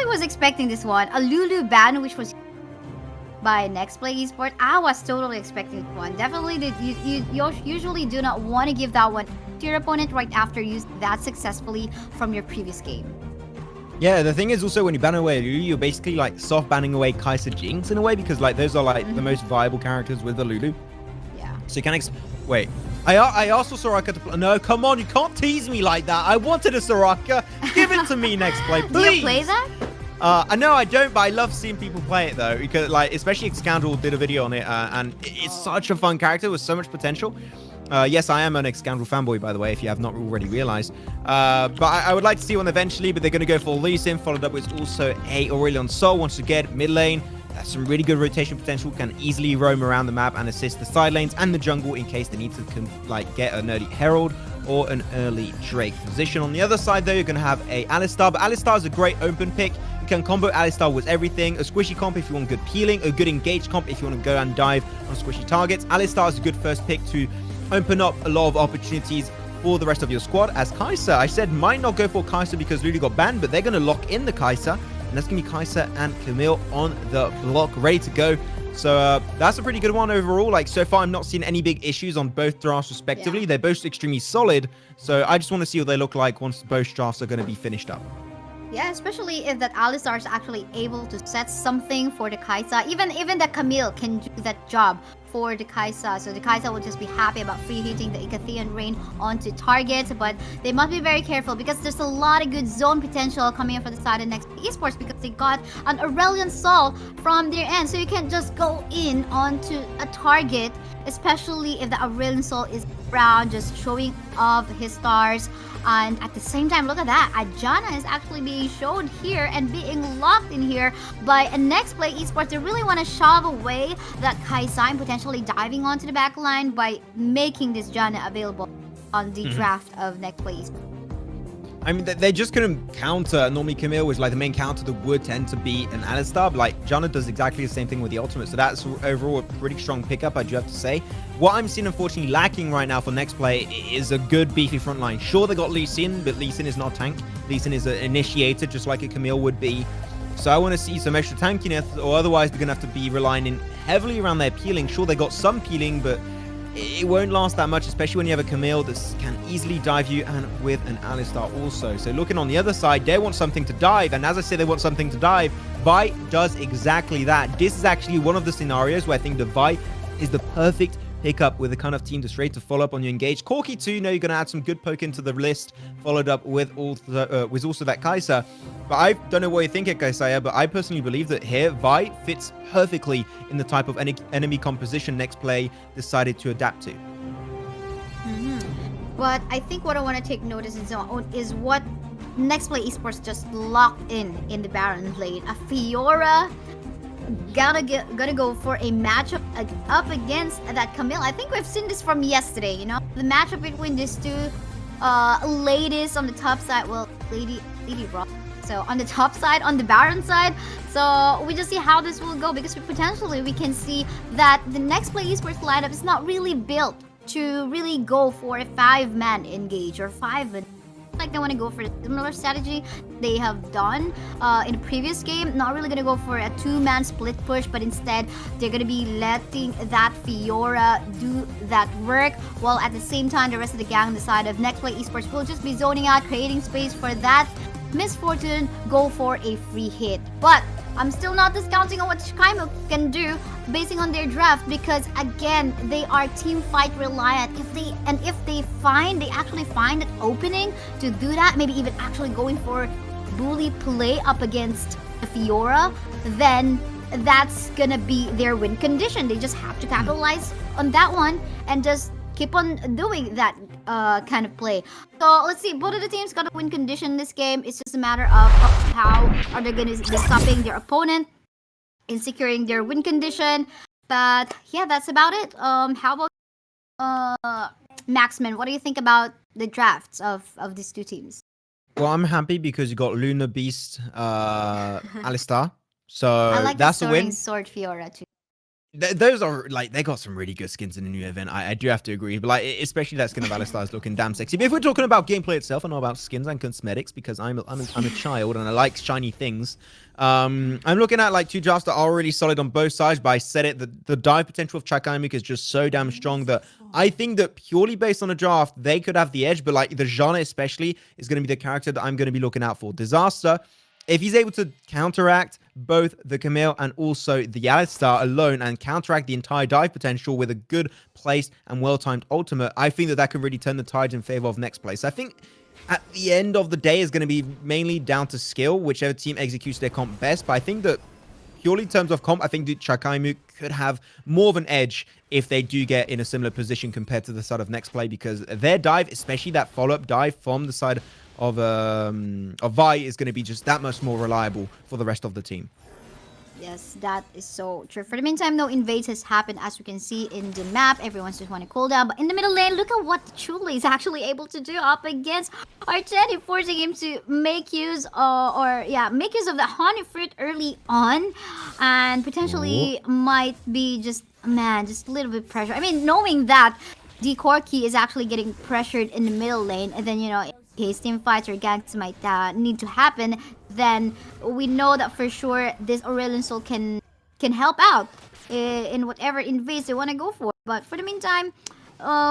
actually was expecting this one. A Lulu ban, which was by Nexplay Esports. I was totally expecting this one. Definitely, you usually do not want to give that one to your opponent right after you use that successfully from your previous game. Yeah, the thing is also when you ban away Lulu, you're basically like soft banning away Kai'Sa Jinx in a way because like those are like the most viable characters with the Lulu. Yeah. So you can wait. I asked for Soraka to play. No, come on, you can't tease me like that. I wanted a Soraka. Give it to me next play, please. Do you play that? I know I don't, but I love seeing people play it though, because like especially Scoundrel did a video on it, and it's such a fun character with so much potential. Yes, I am an Scoundrel fanboy, by the way, if you have not already realized. But I would like to see one eventually, but they're going to go for Lee Sin, followed up with also a Aurelion Sol once again, mid lane. That's some really good rotation potential, can easily roam around the map and assist the side lanes and the jungle in case they need to get an early Herald or an early Drake position. On the other side, though, you're going to have a Alistar, but Alistar is a great open pick. You can combo Alistar with everything. A squishy comp if you want good peeling, a good engaged comp if you want to go and dive on squishy targets. Alistar is a good first pick to open up a lot of opportunities for the rest of your squad. As Kai'Sa, I said might not go for Kai'Sa because Lulu got banned, but they're going to lock in the Kai'Sa. And that's going to be Kai'Sa and Camille on the block, ready to go. So that's a pretty good one overall. Like, so far, I'm not seeing any big issues on both drafts respectively. Yeah. They're both extremely solid. So I just want to see what they look like once both drafts are going to be finished up. Yeah, especially if that Alistar is actually able to set something for the Kai'Sa. Even the Camille can do that job for the Kai'Sa. So the Kai'Sa will just be happy about free hitting the Icathean Rain onto targets. But they must be very careful because there's a lot of good zone potential coming in from the side of Nexplay Esports because they got an Aurelion Sol from their end. So you can't just go in onto a target, especially if the Aurelion Sol is around just showing off his stars. And at the same time, look at that. Ajana is actually being shown here and being locked in here by Nexplay Esports. They really want to shove away that Kai'Sa and potentially diving onto the back line by making this Janna available on the draft of Nexplay Esports. I mean, they just couldn't counter. Normally, Camille was like the main counter that would tend to be an Alistar. But like, Janna does exactly the same thing with the ultimate. So that's overall a pretty strong pickup, I do have to say. What I'm seeing, unfortunately, lacking right now for Nexplay is a good, beefy front line. Sure, they got Lee Sin, but Lee Sin is not a tank. Lee Sin is an initiator, just like a Camille would be. So I want to see some extra tankiness, or otherwise they're going to have to be relying in heavily around their peeling. Sure, they got some peeling, but it won't last that much, especially when you have a Camille that can easily dive you, and with an Alistar also. So looking on the other side, they want something to dive, and as I said, they want something to dive. Vi does exactly that. This is actually one of the scenarios where I think the Vi is the perfect pickup with the kind of team that's ready to follow up on your engaged. Corki too, you're going to add some good poke into the list, followed up with also that Kai'Sa. But I don't know what you think of Kai'Sa, but I personally believe that here, Vi fits perfectly in the type of enemy composition Nexplay decided to adapt to. But I think what I want to take notice is what Nexplay Esports just locked in the Baron lane. A Fiora gonna go for a matchup up against that Camille. I think we've seen this from yesterday, you know? The matchup between these two ladies on the top side. Well, Lady Brawl. So on the top side, on the Baron side. So we just see how this will go because potentially we can see that the Nexplay Esports lineup is not really built to really go for a 5-man engage or 5-man. Like they want to go for a similar strategy they have done in a previous game. Not really going to go for a 2-man split push, but instead they're going to be letting that Fiora do that work, while at the same time the rest of the gang on the side of Nexplay Esports will just be zoning out, creating space for that Misfortune go for a free hit. But I'm still not discounting on what Chakaimook can do basing on their draft, because again, they are team fight reliant. If they actually find an opening to do that, maybe even actually going for bully play up against the Fiora, then that's gonna be their win condition. They just have to capitalize on that one and just keep on doing that kind of play. So let's see, both of the teams got a win condition in this game. It's just a matter of how are they going to be stopping their opponent in securing their win condition. But yeah, that's about it. How about Maxman? What do you think about the drafts of these two teams? Well, I'm happy because you got Luna Beast, Alistar. So I like that's the a win. Sword Fiora too. Those are like they got some really good skins in the new event. I do have to agree, but like especially that skin of Alistar is looking damn sexy. But if we're talking about gameplay itself, I know about skins and cosmetics because I'm a child and I like shiny things. I'm looking at like two drafts that are really solid on both sides. But I said it, the dive potential of Chakaimook is just so damn strong that I think that purely based on a draft they could have the edge. But like the Jana especially is going to be the character that I'm going to be looking out for. Disaster. If he's able to counteract both the Camille and also the Alistar alone and counteract the entire dive potential with a good placed and well-timed ultimate, I think that can really turn the tides in favor of Nexplay. So I think at the end of the day is going to be mainly down to skill, whichever team executes their comp best. But I think that purely in terms of comp, I think that Chakaimook could have more of an edge if they do get in a similar position compared to the side of Nexplay, because their dive, especially that follow-up dive from the side of Vi, is going to be just that much more reliable for the rest of the team. Yes, that is so true. For the meantime, no invades has happened, as we can see in the map. Everyone's just want to cool down. But in the middle lane, look at what Chule is actually able to do up against Archetti, forcing him to make use make use of the honey fruit early on, and potentially might be just a little bit pressure. I mean, knowing that the Corki is actually getting pressured in the middle lane, and then in case team fights or ganks might need to happen, then we know that for sure this Aurelion Soul can help out in whatever invades they want to go for. But for the meantime,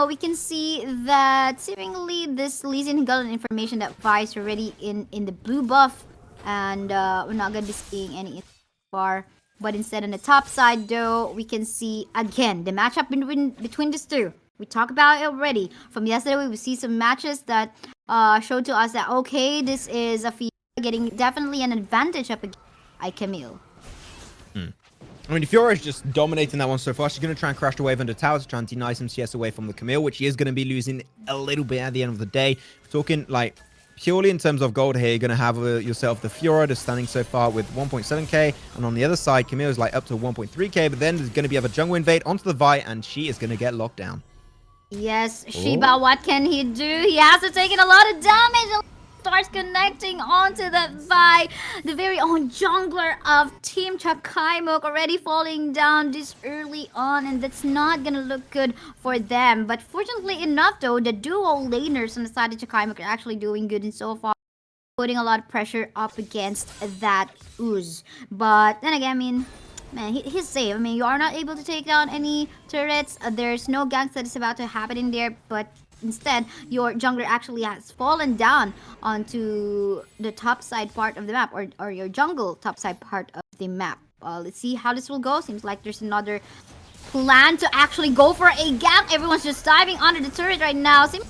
we can see that seemingly this Lee Sin got an information that Vi is already in the blue buff, and we're not going to be seeing any far. But instead on the top side though, we can see again the matchup between these two. We talked about it already. From yesterday, we see some matches that showed to us that, okay, this is a Fiora getting definitely an advantage up against Camille. I mean, Fiora is just dominating that one so far. She's going to try and crash the wave under towers to try and deny some CS away from the Camille, which she is going to be losing a little bit at the end of the day. We're talking like purely in terms of gold here, you're going to have yourself the Fiora that's standing so far with 1.7k, and on the other side, Camille is like up to 1.3k, but then there's going to be a jungle invade onto the Vi, and she is going to get locked down. Yes, Shiba, what can he do? He has to take in a lot of damage and starts connecting onto the Vi. The very own jungler of Team Chakaimook already falling down this early on, and that's not gonna look good for them. But fortunately enough though, the duo laners on the side of Chakaimook are actually doing good, and so far putting a lot of pressure up against that Ooze. But then again, I mean, man, he's safe. I mean, you are not able to take down any turrets. There's no ganks that is about to happen in there, but instead, your jungler actually has fallen down onto the top side part of the map, or your jungle top side part of the map. Let's see how this will go. Seems like there's another plan to actually go for a gank. Everyone's just diving under the turret right now. Seems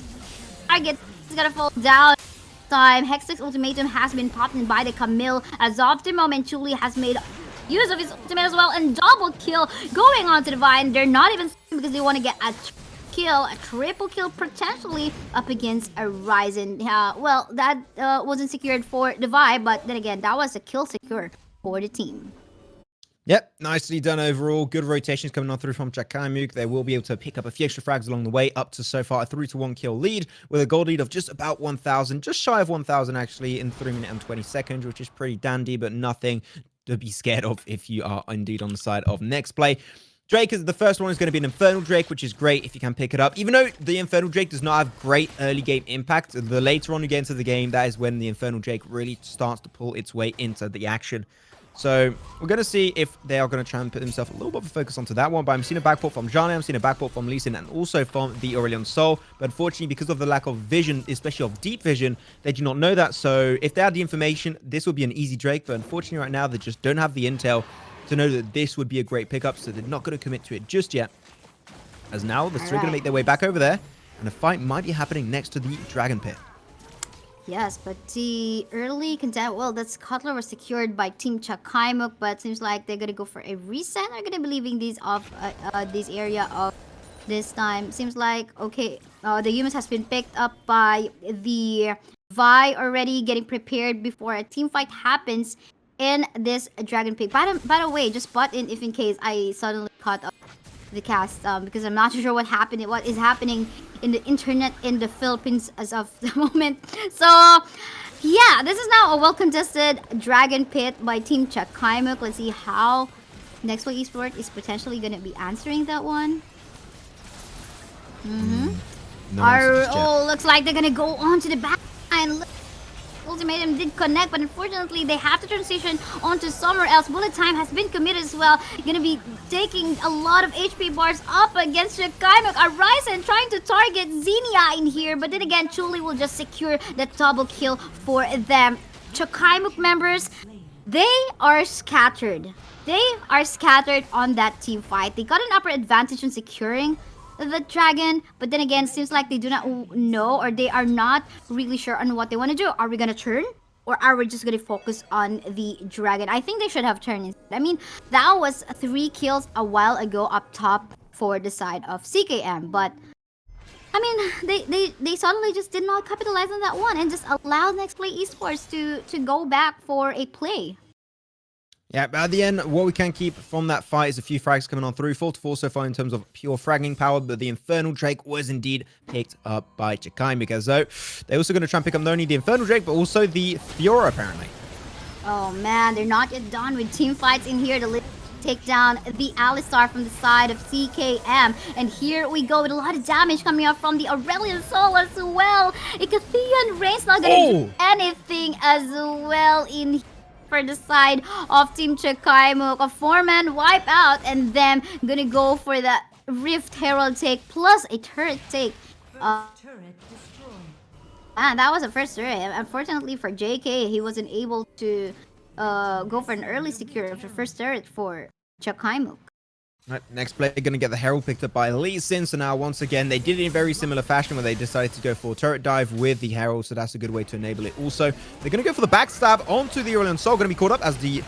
target is gonna fall down. Hextech's ultimatum has been popped in by the Camille. As of the moment, Chuli has made use of his ultimate as well, and double kill going on to the Vine. They're not even because they want to get a kill, a triple kill potentially up against a Ryzen. Well, that wasn't secured for the Vi, but then again, that was a kill secure for the team. Yep, nicely done overall. Good rotations coming on through from Chakaimook. They will be able to pick up a few extra frags along the way, up to so far a 3-1 kill lead, with a gold lead of just about 1,000, just shy of 1,000 actually, in 3 minutes and 20 seconds, which is pretty dandy, but nothing to be scared of if you are indeed on the side of Nexplay. Drake is the first one is going to be an Infernal Drake, which is great if you can pick it up. Even though the Infernal Drake does not have great early game impact, the later on you get into the game, that is when the Infernal Drake really starts to pull its way into the action. So we're going to see if they are going to try and put themselves a little bit of a focus onto that one. But I'm seeing a backport from Jana, I'm seeing a backport from Lee Sin, and also from the Aurelion Soul. But unfortunately, because of the lack of vision, especially of deep vision, they do not know that. So if they had the information, this would be an easy Drake. But unfortunately right now, they just don't have the intel to know that this would be a great pickup. So they're not going to commit to it just yet. As now, they're still going to make their way back over there. And the fight might be happening next to the Dragon Pit. Yes, but the early content, well, that Cutler was secured by Team Chakaimook, but seems like they're gonna go for a reset. They're gonna be leaving these off this area of this time. Seems like, okay, the humans has been picked up by the Vi already, getting prepared before a team fight happens in this Dragon Pit. By the way, just butt in if in case I suddenly caught up the cast, because I'm not sure what is happening in the internet in the Philippines as of the moment. So yeah, this is now a well contested Dragon Pit by Team Chakaimook. Let's see how Nexplay Esports is potentially going to be answering that one. No answer just yet. Oh, looks like they're going to go on to the back line. Ultimatum did connect, but unfortunately they have to transition onto somewhere else. Bullet time has been committed as well. Gonna be taking a lot of HP bars up against Chakaimook. Arisen trying to target Xenia in here, but then again, Chuli will just secure the double kill for them. Chakaimook members, they are scattered. They are scattered on that team fight. They got an upper advantage in securing the dragon, but then again, seems like they do not know, or they are not really sure on what they want to do. Are we gonna turn, or are we just gonna focus on the dragon? I think they should have turned instead. I mean, that was 3 kills a while ago up top for the side of CKM, but I mean, they suddenly just did not capitalize on that one and just allowed Nexplay Esports to go back for a play. Yeah, but at the end, what we can keep from that fight is a few frags coming on through. 4-4 so far in terms of pure fragging power, but the Infernal Drake was indeed picked up by Chakaimook, as though they're also going to try and pick up not only the Infernal Drake, but also the Fiora, apparently. Oh man, they're not yet done with team fights in here to take down the Alistar from the side of CKM. And here we go with a lot of damage coming up from the Aurelion Soul as well. Icathian Rain's not going to do anything as well in here. For the side of Team Chakaimook, a 4-man wipeout, and them gonna go for the Rift Herald take plus a turret take. And that was the first turret. Unfortunately for JK, he wasn't able to go for an early secure of the first turret for Chakaimook. Right, next play, going to get the Herald picked up by Lee Sin. So now, once again, they did it in very similar fashion where they decided to go for turret dive with the Herald. So that's a good way to enable it. Also, they're going to go for the backstab onto the Aurelion Soul. Going to be caught up as the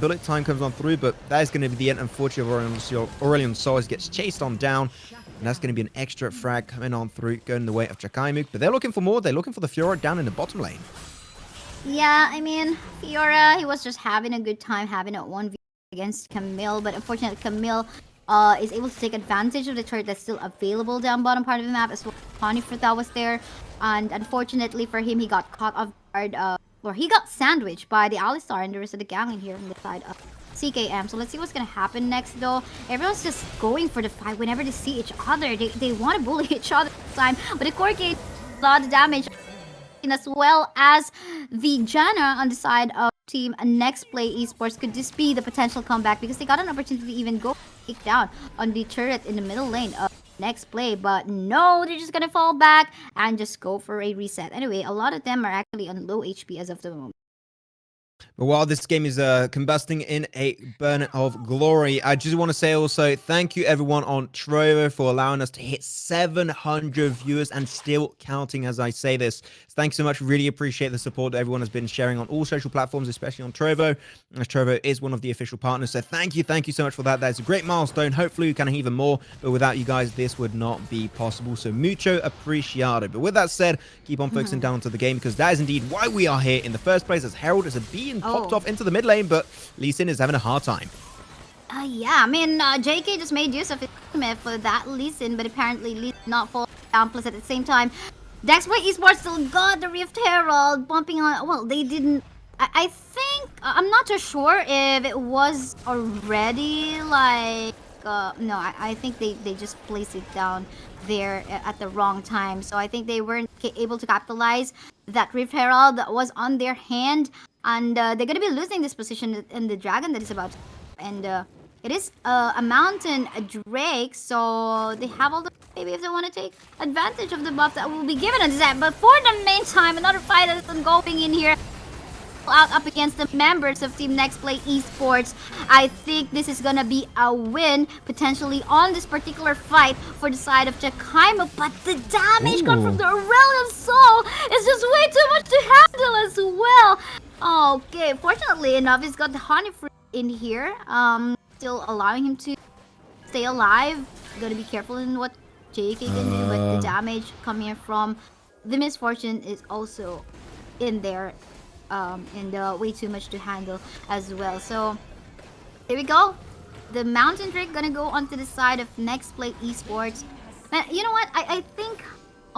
bullet time comes on through. But that is going to be the end, unfortunately, of Aurelion Soul as he gets chased on down. And that's going to be an extra frag coming on through, going the way of Chakaimook. But they're looking for more. They're looking for the Fiora down in the bottom lane. Yeah, I mean, Fiora, he was just having a good time having a 1v against Camille, but unfortunately Camille is able to take advantage of the turret that's still available down bottom part of the map, as well. Ponifrita was there, and unfortunately for him, he got caught off guard, or he got sandwiched by the Alistar and the rest of the gang in here on the side of CKM. So let's see what's gonna happen next though. Everyone's just going for the fight whenever they see each other. They want to bully each other this time, but the Corki a lot of damage, as well as the Janna on the side of Team Nexplay Esports. Could this be the potential comeback, because they got an opportunity to even go kick down on the turret in the middle lane of Nexplay, but no, they're just gonna fall back and just go for a reset. Anyway, a lot of them are actually on low HP as of the moment. But while this game is combusting in a burn of glory, I just want to say also thank you everyone on Trovo for allowing us to hit 700 viewers and still counting as I say this. Thanks so much. Really appreciate the support that everyone has been sharing on all social platforms, especially on Trovo, as Trovo is one of the official partners. So thank you so much for that. That's a great milestone. Hopefully we can have even more, but without you guys, this would not be possible. So mucho apreciado. But with that said, keep on focusing down to the game, because that is indeed why we are here in the first place, as Herald is being popped off into the mid lane, but Lee Sin is having a hard time. Yeah, I mean, JK just made use of his ultimate for that Lee Sin, but apparently Lee did not fall down. Plus, at the same time, Nexplay Esports still got the Rift Herald bumping on. Well, they didn't. I think I'm not too sure if it was already like. No, I think they just placed it down there at the wrong time. So I think they weren't able to capitalize that Rift Herald that was on their hand, and they're gonna be losing this position in the dragon that is about to, and it is a mountain Drake, so they have all the maybe if they want to take advantage of the buff that will be given to them. But for the meantime, another fight is ongoing in here. Out up against the members of Team Nexplay Esports. I think this is gonna be a win potentially on this particular fight for the side of Chakaimook, but the damage coming from the Aurelion Soul is just way too much to handle as well. Okay, fortunately enough, he's got the honey fruit in here, still allowing him to stay alive. Gotta be careful in what JK can do, but the damage coming from the misfortune is also in there. And way too much to handle as well. So here we go. The Mountain Drake gonna go onto the side of Nexplay Esports. Man, you know what? I think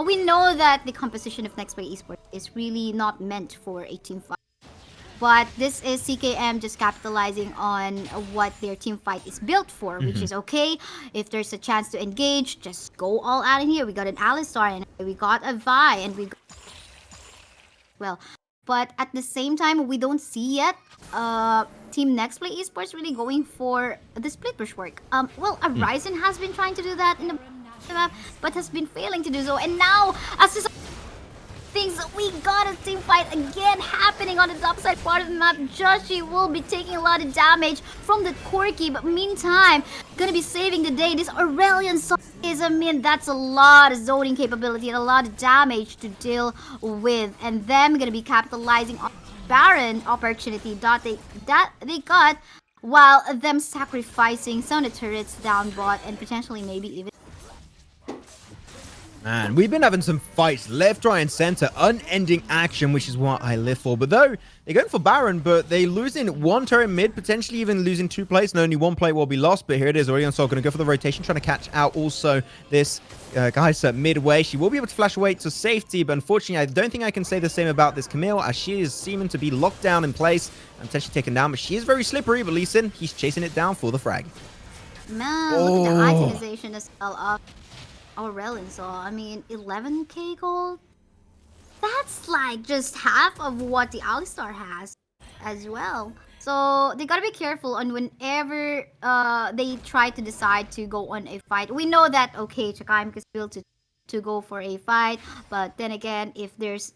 we know that the composition of Nexplay Esports is really not meant for a team fight. But this is CKM just capitalizing on what their team fight is built for, which is okay. If there's a chance to engage, just go all out in here. We got an Alistar and we got a Vi and we got... Well, but at the same time, we don't see yet Team Nexplay Esports really going for the split push work. Well, Ryzen has been trying to do that in the map, but has been failing to do so. And now, as this things, we got a team fight again happening on the top side part of the map. Joshi will be taking a lot of damage from the Corki, but meantime, gonna be saving the day. This Aurelion Sol is, I mean, that's a lot of zoning capability and a lot of damage to deal with. And them gonna be capitalizing on Baron opportunity that they got, while them sacrificing some of the turrets down bot and potentially maybe even... Man, we've been having some fights left, right, and center. Unending action, which is what I live for. But though, they're going for Baron, but they losing one turret mid, potentially even losing 2 plays, and only 1 play will be lost. But here it is, Aurelion Sol going to go for the rotation, trying to catch out also this guys midway. She will be able to flash away to safety, but unfortunately, I don't think I can say the same about this Camille, as she is seeming to be locked down in place and potentially taken down. But she is very slippery, but Lee Sin, he's chasing it down for the frag. Man, look at the itemization as well of Aurelion Sol. I mean, 11k gold? That's like just half of what the Alistar has as well. So they gotta be careful on whenever they try to decide to go on a fight. We know that, okay, Chakaimook is built to go for a fight, but then again, if there's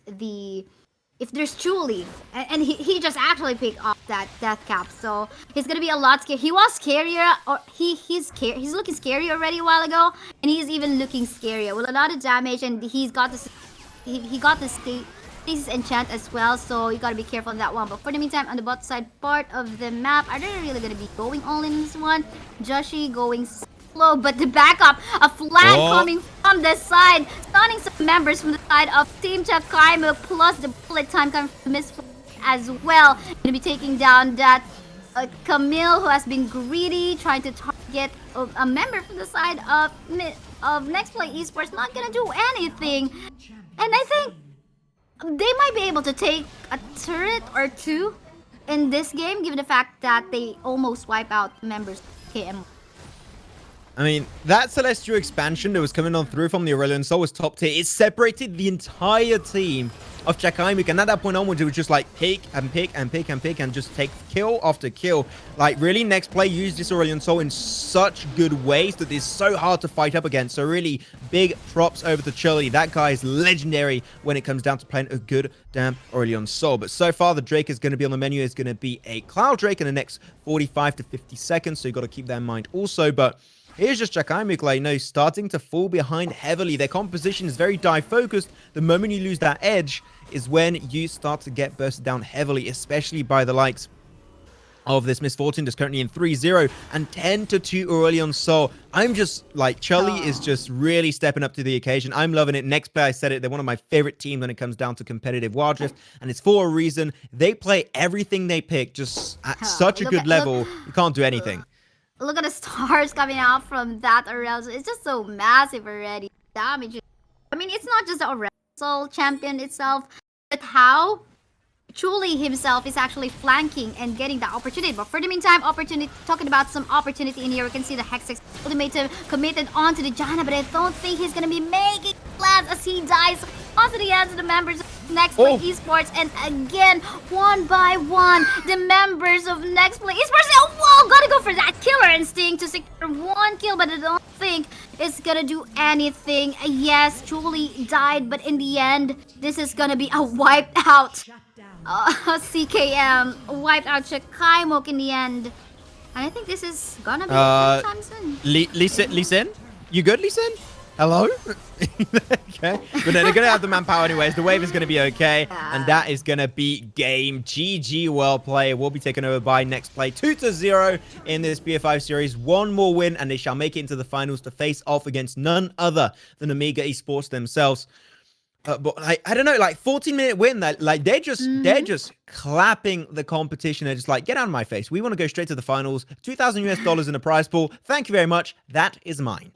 Julie, and he just actually picked up that death cap, so he's gonna be a lot scary. He was scarier, or he's looking scary already a while ago, and he's even looking scarier with a lot of damage, and he's got this, he got the stasis enchant as well, so you gotta be careful on that one. But for the meantime, on the bot side part of the map, are they really gonna be going all in this one? Joshi going slow, but the backup, a flag coming from the side, stunning some members from the side of Team Chakaimook, plus the bullet time coming from Miss as well. Gonna be taking down that Camille, who has been greedy, trying to target a member from the side of Nexplay Esports. Not gonna do anything, and I think they might be able to take a turret or 2 in this game, given the fact that they almost wipe out members of KM. I mean, that Celestial expansion that was coming on through from the Aurelion Sol was top tier. It separated the entire team of Chakaimook, and at that point onwards, it was just like pick and pick and pick and pick and just take kill after kill. Like, really, Nexplay used this Aurelion Sol in such good ways that it's so hard to fight up against. So really, big props over to Chili. That guy is legendary when it comes down to playing a good damn Aurelion Sol. But so far, the Drake is going to be on the menu. It's going to be a Cloud Drake in the next 45 to 50 seconds, so you got to keep that in mind also. But here's just Chakaimook, like, starting to fall behind heavily. Their composition is very dive-focused. The moment you lose that edge is when you start to get bursted down heavily, especially by the likes of this Miss Fortune that's currently in 3-0 and 10-2 Aurelion Sol. I'm just, like, Chully is just really stepping up to the occasion. I'm loving it. Nexplay, I said it, they're one of my favorite teams when it comes down to competitive Wild Rift, and it's for a reason. They play everything they pick just at such a good level, you can't do anything. Look at the stars coming out from that Aurelion. It's just so massive already. Damage. I mean, it's not just the Aurelion Sol champion itself, but how Truly himself is actually flanking and getting that opportunity. But for the meantime, talking about some opportunity in here, we can see the Hexx ultimatum committed onto the Janna, but I don't think he's gonna be making plans as he dies onto the hands of the members of Nexplay Esports. And again, one by one, the members of Nexplay Esports, whoa, gotta go for that killer instinct to secure 1 kill, but I don't think it's gonna do anything. Yes, Truly died, but in the end, this is gonna be a wiped out CKM, wiped out Chakaimook in the end. And I think this is gonna be sometime soon. Lee Sin? You good, Lee Sin? Hello? Okay. But no, they're going to have the manpower anyways. The wave is going to be okay. Yeah. And that is going to be game. GG, well played. Will be taken over by Nexplay 2-0 in this BF5 series. 1 more win and they shall make it into the finals to face off against none other than Amiga Esports themselves. But I don't know, like 14-minute win. Like they're just clapping the competition. They're just like, get out of my face. We want to go straight to the finals. $2,000 US in a prize pool. Thank you very much. That is mine.